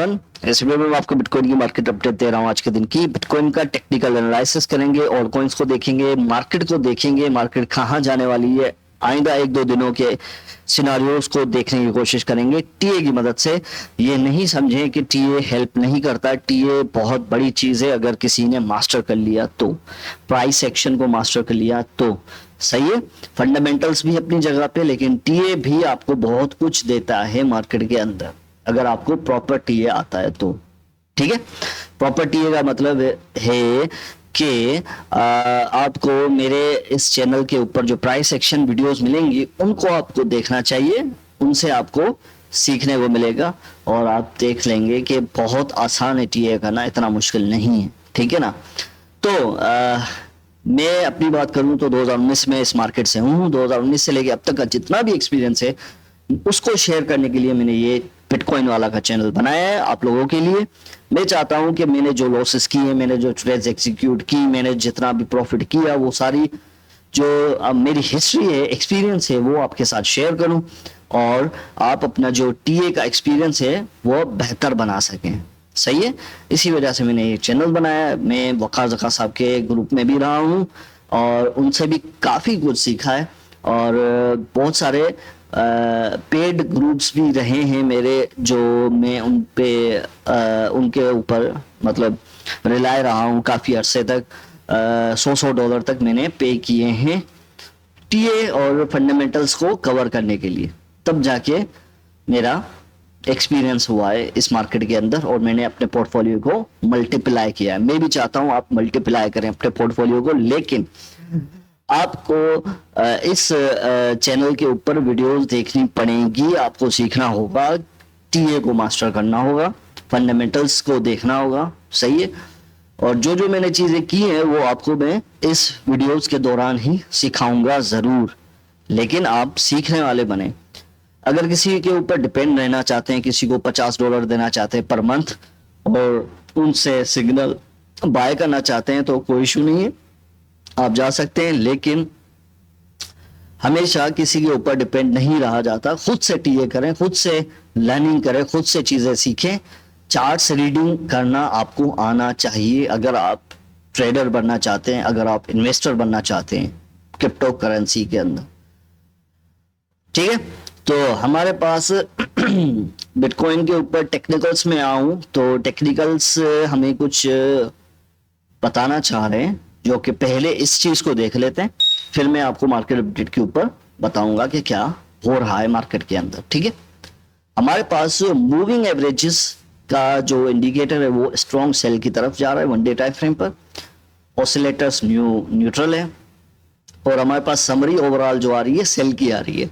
Everyone, इस video में मैं आपको बिटकॉइन की मार्केट अपडेट दे रहा हूं। आज के दिन की बिटकॉइन का टेक्निकल एनालिसिस करेंगे और कॉइन्स को देखेंगे, मार्केट को देखेंगे, मार्केट कहां जाने वाली है, आइंदा एक दो दिनों के सिनारियोज को देखने की कोशिश करेंगे टीए की मदद से। ये नहीं समझें कि टीए हेल्प नहीं करता। टीए बहुत बड़ी चीज है, अगर किसी ने मास्टर कर लिया तो, प्राइस एक्शन को मास्टर कर लिया तो सही है। फंडामेंटल्स भी अपनी जगह पे, लेकिन टीए भी आपको बहुत कुछ देता है मार्केट के अंदर, अगर आपको प्रॉपर टीए आता है तो। ठीक है, प्रॉपर टीए का मतलब है कि आपको मेरे इस चैनल के ऊपर जो प्राइस एक्शन वीडियोस मिलेंगी उनको आपको देखना चाहिए, उनसे आपको सीखने को मिलेगा और आप देख लेंगे कि बहुत आसान है टीए करना, इतना मुश्किल नहीं है। ठीक है ना। तो मैं अपनी बात करूं तो 2019 में इस मार्केट से हूं। 2019 से लेके अब तक का जितना भी एक्सपीरियंस है उसको शेयर करने के लिए मैंने ये बिटकॉइन वाला का चैनल बनाया है आप लोगों के लिए। मैं चाहता हूं कि मैंने जो लॉसेस किए, मैंने जो ट्रेड्स एग्जीक्यूट की, मैंने जितना भी प्रॉफिट किया, वो सारी जो मेरी हिस्ट्री है, एक्सपीरियंस है, वो आपके साथ शेयर करूं और आप अपना जो टीए का एक्सपीरियंस है वो बेहतर बना सकें। सही है, इसी वजह से मैंने ये चैनल बनाया। मैं वकार ज़का साहब के ग्रुप में भी रहा हूँ और उनसे भी काफ़ी कुछ सीखा है और बहुत सारे पेड ग्रुप्स भी रहे हैं मेरे, जो मैं उन पे उनके ऊपर मतलब रिलाय रहा हूँ काफ़ी अरसे तक। $100 तक मैंने पे किए हैं टीए और फंडामेंटल्स को कवर करने के लिए, तब जाके मेरा एक्सपीरियंस हुआ है इस मार्केट के अंदर और मैंने अपने पोर्टफोलियो को मल्टीप्लाई किया है। मैं भी चाहता हूं आप मल्टीप्लाई करें अपने पोर्टफोलियो को, लेकिन आपको इस चैनल के ऊपर वीडियोस देखनी पड़ेंगी, आपको सीखना होगा, टीए को मास्टर करना होगा, फंडामेंटल्स को देखना होगा। सही है, और जो जो मैंने चीजें की हैं वो आपको मैं इस वीडियोस के दौरान ही सिखाऊंगा जरूर, लेकिन आप सीखने वाले बने। अगर किसी के ऊपर डिपेंड रहना चाहते हैं, किसी को $50 देना चाहते हैं पर मंथ और उनसे सिग्नल बाय करना चाहते हैं तो कोई इशू नहीं है, आप जा सकते हैं। लेकिन हमेशा किसी के ऊपर डिपेंड नहीं रहा जाता। खुद से टीए करें, खुद से लर्निंग करें, खुद से चीजें सीखें। चार्ट्स रीडिंग करना आपको आना चाहिए अगर आप ट्रेडर बनना चाहते हैं, अगर आप इन्वेस्टर बनना चाहते हैं क्रिप्टो करेंसी के अंदर। ठीक है, तो हमारे पास बिटकॉइन के ऊपर टेक्निकल्स में आऊं तो टेक्निकल्स हमें कुछ बताना चाह रहे हैं, जो कि पहले इस चीज को देख लेते हैं, फिर मैं आपको मार्केट अपडेट के ऊपर बताऊंगा कि क्या हो रहा है मार्केट के अंदर। ठीक है, हमारे पास मूविंग एवरेजेस का जो इंडिकेटर है वो स्ट्रॉन्ग सेल की तरफ जा रहा है 1 डे टाइम फ्रेम पर। ऑसिलेटर्स न्यूट्रल है और हमारे पास समरी ओवरऑल जो आ रही है सेल की आ रही है।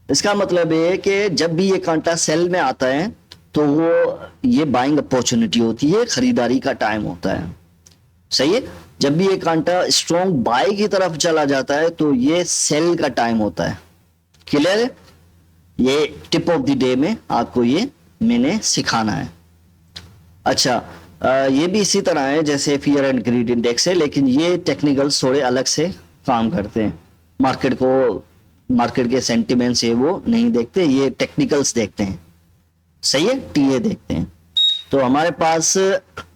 इसका मतलब है कि जब भी ये कांटा सेल में आता है तो वो ये बाइंग अपॉर्चुनिटी होती है, खरीदारी का टाइम होता है। सही है, जब भी ये कांटा स्ट्रॉन्ग बाय की तरफ चला जाता है तो ये सेल का टाइम होता है। क्लियर है, ये टिप ऑफ द डे में आपको ये मैंने सिखाना है। अच्छा, ये भी इसी तरह है जैसे फियर एंड ग्रीड इंडेक्स है, लेकिन ये टेक्निकल्स थोड़े अलग से काम करते हैं। मार्केट के सेंटिमेंट्स है वो नहीं देखते, ये टेक्निकल्स देखते हैं। सही है, टीए देखते हैं। तो हमारे पास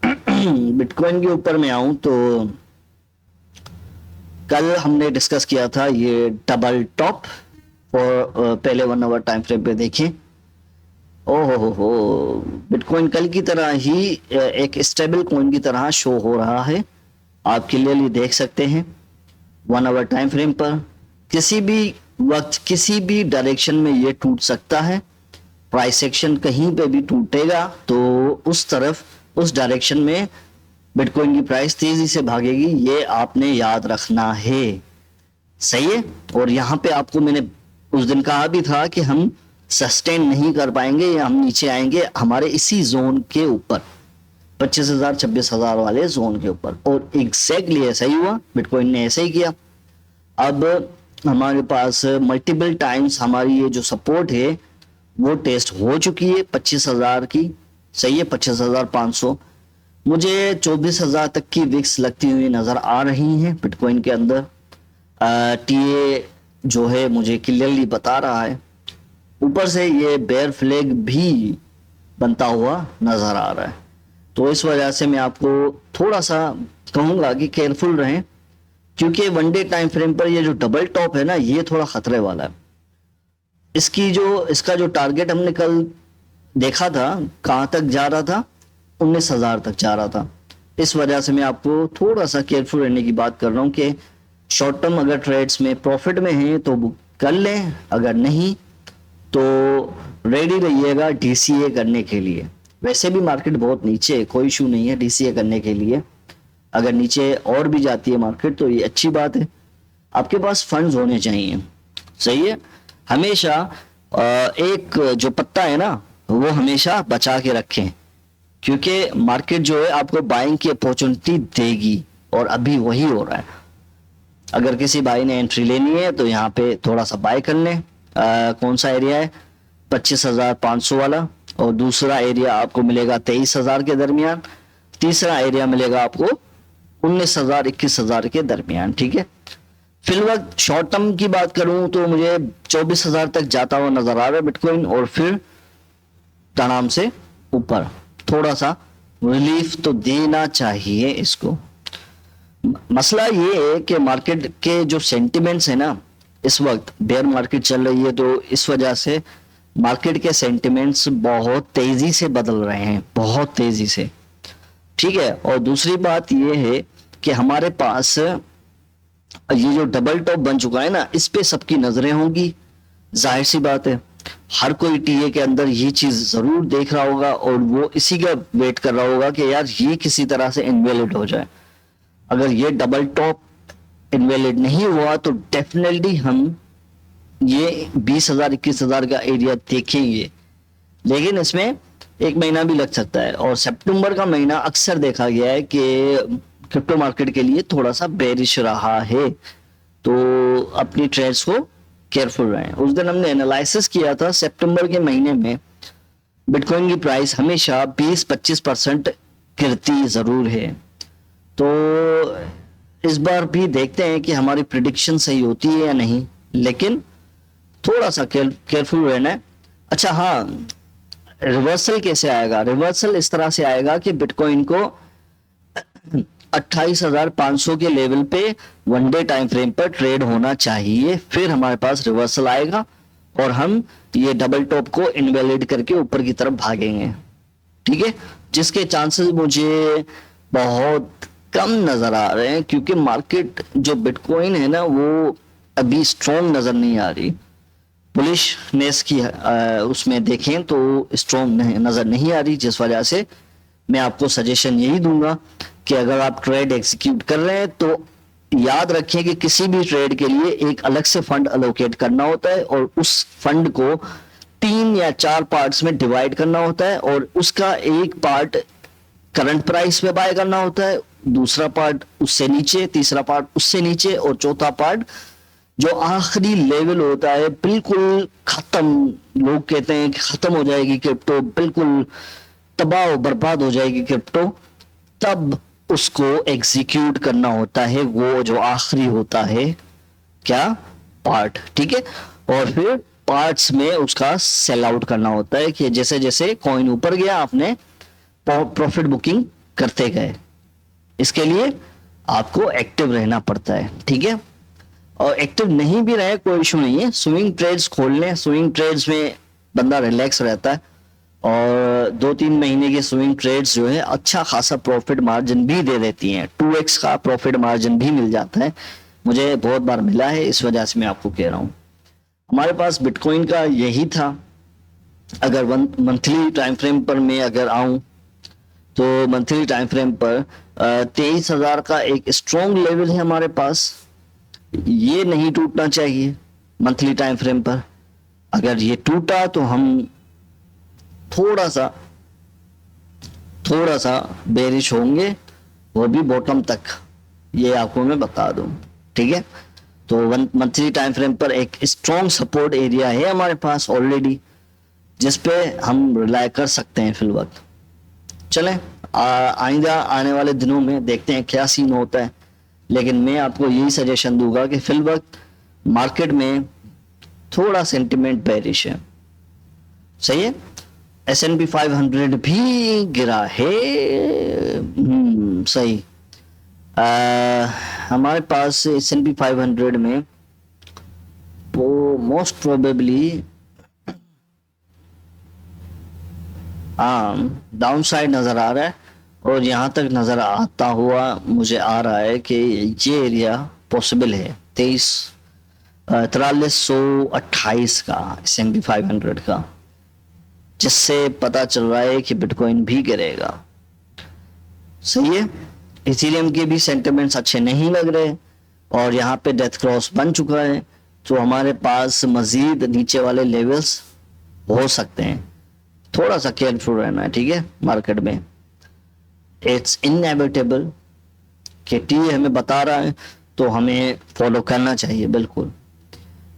बिटकॉइन के ऊपर में आऊं तो कल हमने डिस्कस किया था ये डबल टॉप और पहले 1 आवर टाइम फ्रेम पे देखें। ओहो, बिटकॉइन कल की तरह ही एक स्टेबल कॉइन की तरह शो हो रहा है, आप क्लियरली देख सकते हैं 1 आवर टाइम फ्रेम पर। किसी भी वक्त किसी भी डायरेक्शन में ये टूट सकता है, प्राइस एक्शन कहीं पे भी टूटेगा तो उस तरफ, उस डायरेक्शन में बिटकॉइन की प्राइस तेजी से भागेगी, ये आपने याद रखना है। सही है, और यहाँ पे आपको मैंने उस दिन कहा भी था कि हम सस्टेन नहीं कर पाएंगे या हम नीचे आएंगे हमारे इसी जोन के ऊपर, 25,000 26,000 वाले जोन के ऊपर, और एग्जैक्टली ऐसा ही हुआ, बिटकॉइन ने ऐसा ही किया। अब हमारे पास मल्टीपल टाइम्स हमारी ये जो सपोर्ट है वो टेस्ट हो चुकी है 25,000 की। सही है, 25,500, मुझे 24,000 तक की विक्स लगती हुई नजर आ रही हैं बिटकॉइन के अंदर। टीए जो है मुझे क्लियरली बता रहा है। ऊपर से ये बेयर फ्लैग भी बनता हुआ नजर आ रहा है। तो इस वजह से मैं आपको थोड़ा सा कहूंगा कि केयरफुल रहें, क्योंकि वन डे टाइम फ्रेम पर ये जो डबल टॉप है ना, ये थोड़ा खतरे वाला है। इसका जो टारगेट हमने कल देखा था, कहां तक जा रहा था, 19,000 तक जा रहा था। इस वजह से मैं आपको थोड़ा सा केयरफुल रहने की बात कर रहा हूं कि शॉर्ट टर्म अगर ट्रेड्स में प्रॉफिट में हैं तो कर लें, अगर नहीं तो रेडी रहिएगा डीसीए करने के लिए। वैसे भी मार्केट बहुत नीचे है, कोई इशू नहीं है डीसीए करने के लिए। अगर नीचे और भी जाती है मार्केट तो ये अच्छी बात है। आपके पास फंड्स होने चाहिए, सही है। हमेशा एक जो पत्ता है ना, वो हमेशा बचा के रखें, क्योंकि मार्केट जो है आपको बाइंग की अपॉर्चुनिटी देगी, और अभी वही हो रहा है। अगर किसी भाई ने एंट्री लेनी है तो यहाँ पे थोड़ा सा बाय कर लें। कौन सा एरिया है, 25,500 वाला, और दूसरा एरिया आपको मिलेगा 23,000 के दरमियान, तीसरा एरिया मिलेगा आपको 19,000 21,000 के दरमियान, ठीक है। फिल वक्त शॉर्ट टर्म की बात करूं तो मुझे 24,000 तक जाता हुआ नजर आ रहा है बिटकॉइन, और फिर तनाम से ऊपर थोड़ा सा रिलीफ तो देना चाहिए इसको। मसला ये है कि मार्केट के जो सेंटिमेंट्स है ना, इस वक्त बेयर मार्केट चल रही है, तो इस वजह से मार्केट के सेंटिमेंट्स बहुत तेजी से बदल रहे हैं, बहुत तेजी से, ठीक है। और दूसरी बात ये है कि हमारे पास ये जो डबल टॉप बन चुका है ना, इस पे सबकी नजरें होंगी, जाहिर सी बात है। हर कोई टीए के अंदर ये चीज जरूर देख रहा होगा, और वो इसी का वेट कर रहा होगा कि यार ये किसी तरह से इनवैलिड हो जाए। अगर ये डबल टॉप इनवैलिड नहीं हुआ तो डेफिनेटली हम ये 20,000 21,000 का एरिया देखेंगे, लेकिन इसमें एक महीना भी लग सकता है। और सितंबर का महीना अक्सर देखा गया है कि क्रिप्टो मार्केट के लिए थोड़ा सा बेरिश रहा है, तो अपनी ट्रेड्स को केयरफुल रहें। उस दिन हमने एनालिसिस किया था, सितंबर के महीने में बिटकॉइन की प्राइस हमेशा 20-25% गिरती जरूर है। तो इस बार भी देखते हैं कि हमारी प्रिडिक्शन सही होती है या नहीं, लेकिन थोड़ा सा केयरफुल रहना है। अच्छा हाँ, रिवर्सल कैसे आएगा? रिवर्सल इस तरह से आएगा कि बिटकॉइन को 28,500 के लेवल पे वन डे टाइम फ्रेम पर ट्रेड होना चाहिए, फिर हमारे पास रिवर्सल आएगा और हम ये डबल टॉप को इनवैलिड करके ऊपर की तरफ भागेंगे, ठीक है। जिसके चांसेस मुझे बहुत कम नजर आ रहे हैं, क्योंकि मार्केट जो बिटकॉइन है ना, वो अभी स्ट्रॉन्ग नजर नहीं आ रही। बुलिशनेस की उसमें देखें तो स्ट्रॉन्ग नजर नहीं आ रही, जिस वजह से मैं आपको सजेशन यही दूंगा कि अगर आप ट्रेड एग्जीक्यूट कर रहे हैं तो याद रखें कि किसी भी ट्रेड के लिए एक अलग से फंड अलोकेट करना होता है, और उस फंड को 3 या 4 पार्ट्स में डिवाइड करना होता है, और उसका एक पार्ट करंट प्राइस पे बाय करना होता है, दूसरा पार्ट उससे नीचे, तीसरा पार्ट उससे नीचे, और चौथा पार्ट जो आखिरी लेवल होता है बिल्कुल खत्म, लोग कहते हैं कि खत्म हो जाएगी क्रिप्टो, बिल्कुल तबाह बर्बाद हो जाएगी क्रिप्टो, तब उसको एग्जीक्यूट करना होता है, वो जो आखिरी होता है क्या पार्ट, ठीक है। और फिर पार्ट्स में उसका सेल आउट करना होता है कि जैसे जैसे कॉइन ऊपर गया आपने प्रॉफिट बुकिंग करते गए। इसके लिए आपको एक्टिव रहना पड़ता है, ठीक है। और एक्टिव नहीं भी रहे कोई इशू नहीं है, स्विंग ट्रेड्स खोल लें। स्विंग ट्रेड्स में बंदा रिलैक्स रहता है, और 2-3 महीने के स्विंग ट्रेड्स जो है अच्छा खासा प्रॉफिट मार्जिन भी दे देती हैं, 2x का प्रॉफिट मार्जिन भी मिल जाता है। मुझे बहुत बार मिला है, इस वजह से मैं आपको कह रहा हूँ। हमारे पास बिटकॉइन का यही था। अगर मंथली टाइम फ्रेम पर मैं अगर आऊं तो मंथली टाइम फ्रेम पर 23,000 का एक स्ट्रॉन्ग लेवल है हमारे पास, ये नहीं टूटना चाहिए मंथली टाइम फ्रेम पर। अगर ये टूटा तो हम थोड़ा सा बेरिश होंगे, वो भी बॉटम तक, ये आपको मैं बता दूं, ठीक है। तो मंथली टाइम फ्रेम पर एक स्ट्रॉन्ग सपोर्ट एरिया है हमारे पास ऑलरेडी, जिस पे हम रिलाय कर सकते हैं फिल वक्त। चलें आइंदा आने वाले दिनों में देखते हैं क्या सीन होता है, लेकिन मैं आपको यही सजेशन दूंगा कि फिल वक्त मार्केट में थोड़ा सेंटिमेंट बेरिश है, सही है। S&P 500 भी गिरा है। सही। हमारे पास S&P 500 में वो मोस्ट प्रोबेबली डाउन साइड नज़र आ रहा है, और यहाँ तक नज़र आता हुआ मुझे आ रहा है कि ये एरिया पॉसिबल है 4328 का S&P 500 का, जिससे पता चल रहा है कि बिटकॉइन भी गिरेगा। सही है। इथेरियम के भी सेंटिमेंट्स अच्छे नहीं लग रहे, और यहाँ पे डेथ क्रॉस बन चुका है, तो हमारे पास मजीद नीचे वाले लेवल्स हो सकते हैं। थोड़ा सा केयरफुल रहना है, ठीक है, मार्केट में। इट्स इनएविटेबल कि टी हमें बता रहा है तो हमें फॉलो करना चाहिए, बिल्कुल।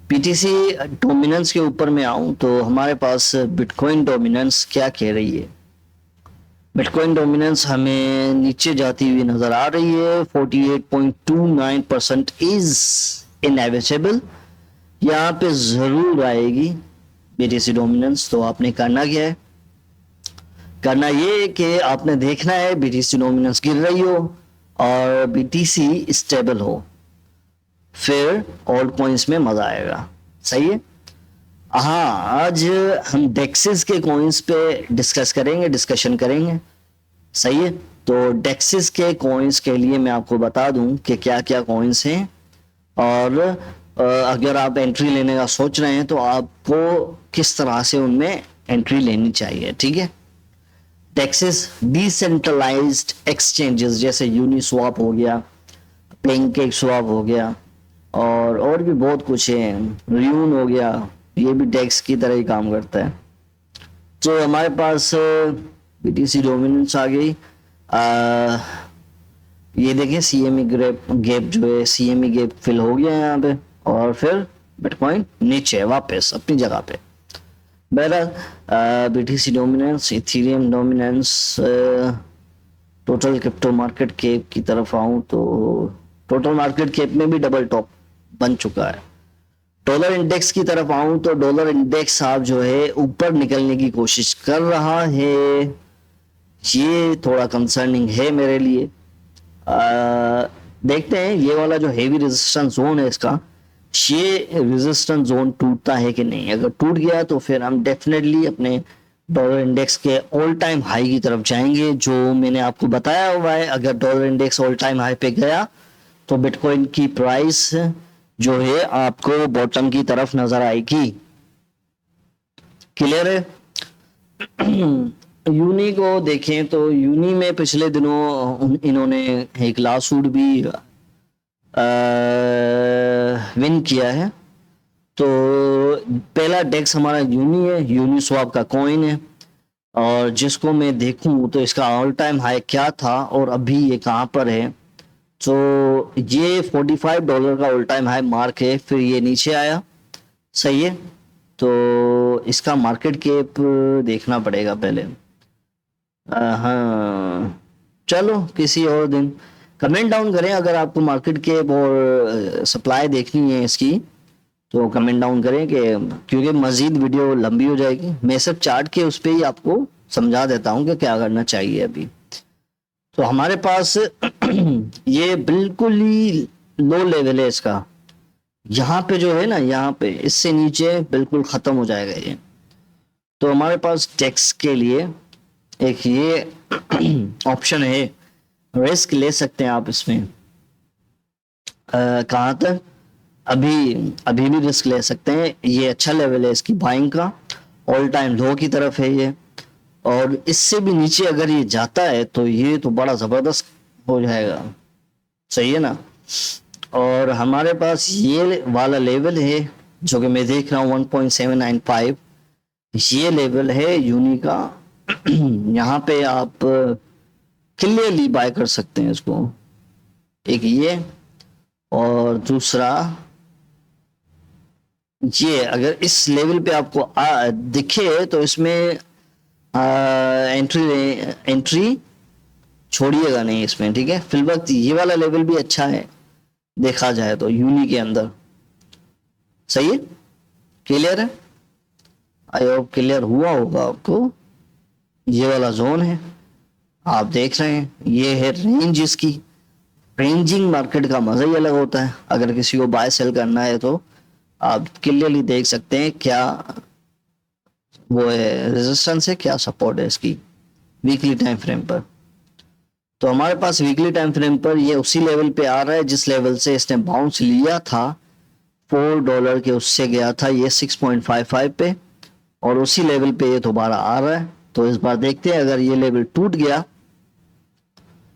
पीटीसी डोमिनेंस के ऊपर में आऊं तो हमारे पास बिटकॉइन डोमिनेंस क्या कह रही है। बिटकॉइन डोमिनेंस हमें नीचे जाती हुई नजर आ रही है। 48.29% इज इनएविटेबल, यहाँ पे जरूर आएगी बीटीसी डोमिनेंस। तो आपने करना क्या है, करना ये कि आपने देखना है बीटीसी डोमिनेंस गिर रही हो और बीटीसी स्टेबल हो, फिर ऑल्ट कॉइन्स में मजा आएगा। सही है। हाँ, आज हम डेक्सिस के कॉइन्स पे डिस्कशन करेंगे। सही है। तो डेक्सिस के कॉइन्स के लिए मैं आपको बता दूं कि क्या क्या कॉइन्स हैं, और अगर आप एंट्री लेने का सोच रहे हैं तो आपको किस तरह से उनमें एंट्री लेनी चाहिए, ठीक है। डेक्सिस डिसेंट्रलाइज्ड एक्सचेंजेस जैसे यूनिस्वैप हो गया, पेनकेक स्वैप हो गया, और भी बहुत कुछ है, रियून हो गया, ये भी डेक्स की तरह ही काम करता है। तो हमारे पास बीटीसी डोमिनेंस आ गई। ये देखें सीएमई गैप जो है, सीएमई गैप फिल हो गया यहाँ पे, और फिर बिटकॉइन नीचे वापस अपनी जगह पे। बहरहाल BTC dominance, Ethereum dominance, total crypto market cap की तरफ आऊं तो टोटल मार्केट कैप में भी डबल टॉप बन चुका है। डॉलर इंडेक्स की तरफ आऊं तो डॉलर इंडेक्स आप जो है ऊपर निकलने की कोशिश कर रहा है, ये थोड़ा कंसर्निंग है मेरे लिए। देखते हैं ये वाला जो हेवी रेजिस्टेंस जोन है इसका, ये रेजिस्टेंस जोन टूटता है कि नहीं। अगर टूट गया तो फिर हम डेफिनेटली अपने डॉलर इंडेक्स के ऑल टाइम हाई की तरफ जाएंगे, जो मैंने आपको बताया हुआ है। अगर dollar index all time high पे गया तो बिटकॉइन की प्राइस जो है आपको बॉटम की तरफ नजर आएगी। क्लियर है। यूनी को देखें तो यूनी में पिछले दिनों इन्होंने एक लास्ट सूट भी विन किया है। तो पहला डेक्स हमारा यूनी है, यूनी स्वैप का कॉइन है, और जिसको मैं देखूं तो इसका ऑल टाइम हाई क्या था और अभी ये कहां पर है। तो ये $45 का ऑल टाइम हाई मार्क है, फिर ये नीचे आया। सही है। तो इसका मार्केट कैप देखना पड़ेगा पहले। हाँ, चलो किसी और दिन कमेंट डाउन करें अगर आपको मार्केट कैप और सप्लाई देखनी है इसकी, तो कमेंट डाउन करें कि, क्योंकि मजीद वीडियो लंबी हो जाएगी। मैं सिर्फ चार्ट के उस पर ही आपको समझा देता हूँ कि क्या करना चाहिए अभी। तो हमारे पास ये बिल्कुल ही लो लेवल है इसका, यहाँ पे जो है ना, यहाँ पे इससे नीचे बिल्कुल खत्म हो जाएगा ये। तो हमारे पास टैक्स के लिए एक ये ऑप्शन है, रिस्क ले सकते हैं आप इसमें। कहाँ तक, अभी भी रिस्क ले सकते हैं। ये अच्छा लेवल है इसकी बाइंग का, ऑल टाइम लो की तरफ है ये, और इससे भी नीचे अगर ये जाता है तो ये तो बड़ा जबरदस्त हो जाएगा। सही है ना। और हमारे पास ये वाला लेवल है जो कि मैं देख रहा हूँ 1.795, ये लेवल है यूनी का। यहाँ पे आप क्लियरली बाय कर सकते हैं इसको, एक ये, और दूसरा ये। अगर इस लेवल पे आपको दिखे तो इसमें एंट्री छोड़िएगा नहीं इसमें, ठीक है। फिलवक्त ये वाला लेवल भी अच्छा है देखा जाए तो यूनी के अंदर। सही है। क्लियर है। आई होप क्लियर हुआ होगा आपको। ये वाला जोन है, आप देख रहे हैं, ये है रेंज इसकी। रेंजिंग मार्केट का मजा ही अलग होता है। अगर किसी को बाय सेल करना है तो आप क्लियरली देख सकते हैं क्या वो है रेजिस्टेंस है, क्या सपोर्ट है इसकी वीकली टाइम फ्रेम पर। तो हमारे पास वीकली टाइम फ्रेम पर ये उसी लेवल पे आ रहा है जिस लेवल से इसने बाउंस लिया था $4 के, उससे गया था ये 6.55 पे, और उसी लेवल पे ये दोबारा आ रहा है। तो इस बार देखते हैं अगर ये लेवल टूट गया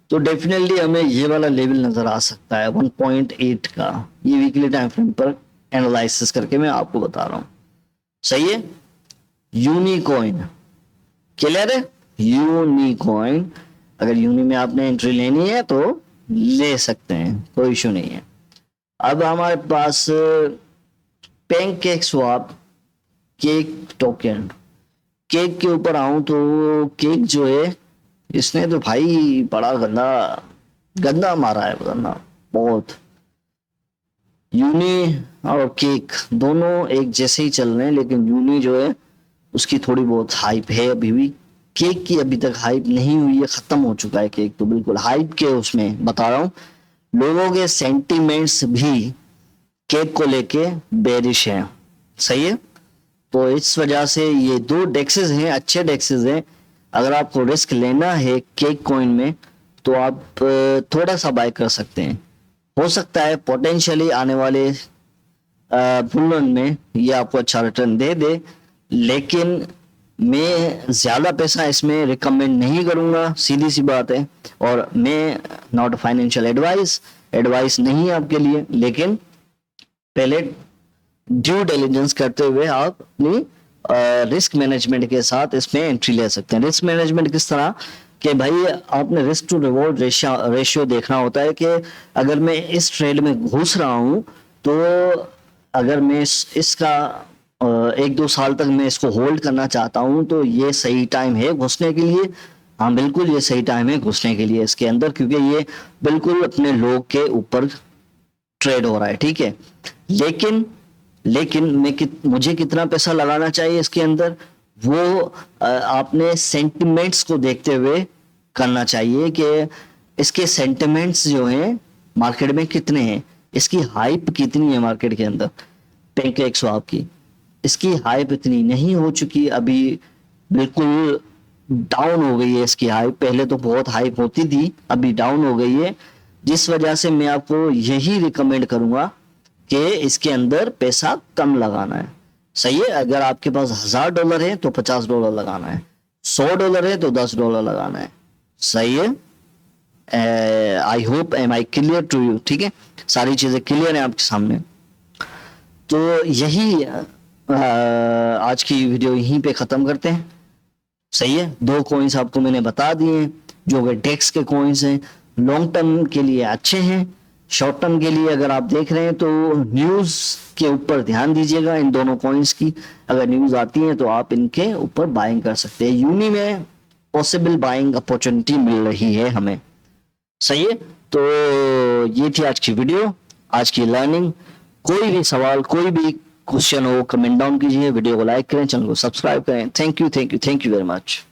तो डेफिनेटली हमें ये वाला लेवल नजर आ सकता है 1.8 का। ये वीकली टाइम फ्रेम पर एनालिसिस करके मैं आपको बता रहा हूं। सही है। यूनिकॉइन क्लियर है। यूनिकॉइन अगर यूनी में आपने एंट्री लेनी है तो ले सकते हैं, कोई इशू नहीं है। अब हमारे पास pancake swap cake token, cake के ऊपर आऊं तो केक जो है इसने तो भाई बड़ा गंदा मारा है, गंदा बहुत। यूनी और केक दोनों एक जैसे ही चल रहे हैं, लेकिन यूनी जो है उसकी थोड़ी बहुत हाइप है अभी भी। केक की अभी तक हाइप नहीं हुई है, खत्म हो चुका है केक तो बिल्कुल। हाइप के उसमें बता रहा हूं, लोगों के सेंटीमेंट्स भी केक को लेके बेरिश हैं। सही है। तो इस वजह से ये दो डेक्सेस हैं, अच्छे डेक्सेस हैं। अगर आपको रिस्क लेना है केक कॉइन में तो आप थोड़ा सा बाय कर सकते हैं। हो सकता है पोटेंशियली आने वाले बुल रन में ये आपको अच्छा रिटर्न दे दे, लेकिन मैं ज्यादा पैसा इसमें रिकमेंड नहीं करूंगा, सीधी सी बात है। और मैं नॉट फाइनेंशियल एडवाइस नहीं है आपके लिए, लेकिन पहले ड्यू डिलिजेंस करते हुए आप अपनी रिस्क मैनेजमेंट के साथ इसमें एंट्री ले सकते हैं। रिस्क मैनेजमेंट किस तरह कि भाई आपने रिस्क टू रिवॉर्ड रेशियो देखना होता है कि अगर मैं इस ट्रेड में घुस रहा हूं तो अगर मैं इसका 1-2 साल तक मैं इसको होल्ड करना चाहता हूं तो ये सही टाइम है घुसने के लिए। हाँ बिल्कुल ये सही टाइम है घुसने के लिए इसके अंदर, क्योंकि ये बिल्कुल अपने लोग के ऊपर ट्रेड हो रहा है। ठीक है। लेकिन मुझे कितना पैसा लगाना चाहिए इसके अंदर, वो आपने सेंटिमेंट्स को देखते हुए करना चाहिए कि इसके सेंटिमेंट्स जो हैं मार्केट में कितने हैं, इसकी हाइप कितनी है मार्केट के अंदर। पैनकेक स्वैप की इसकी हाइप इतनी नहीं हो चुकी, अभी बिल्कुल डाउन हो गई है इसकी हाइप। पहले तो बहुत हाइप होती थी, अभी डाउन हो गई है, जिस वजह से मैं आपको यही रिकमेंड करूंगा कि इसके अंदर पैसा कम लगाना है। सही है। अगर आपके पास $1000 है तो $50 लगाना है, $100 है तो $10 लगाना है। सही है। I hope am I clear to you. ठीक है, सारी चीजें क्लियर है आपके सामने। तो यही आज की वीडियो यहीं पे खत्म करते हैं। सही है। 2 कॉइन्स आपको मैंने बता दिए हैं जो कि डेक्स के कॉइन्स हैं, लॉन्ग टर्म के लिए अच्छे हैं। शॉर्ट टर्म के लिए अगर आप देख रहे हैं तो न्यूज के ऊपर ध्यान दीजिएगा इन दोनों कॉइन्स की। अगर न्यूज आती है तो आप इनके ऊपर बाइंग कर सकते हैं। यूनी में पॉसिबल बाइंग अपॉर्चुनिटी मिल रही है हमें। सही है। तो ये थी आज की वीडियो, आज की लर्निंग। कोई भी सवाल, कोई भी क्वेश्चन हो कमेंट डाउन कीजिए, वीडियो को लाइक करें, चैनल को सब्सक्राइब करें। Thank you very much.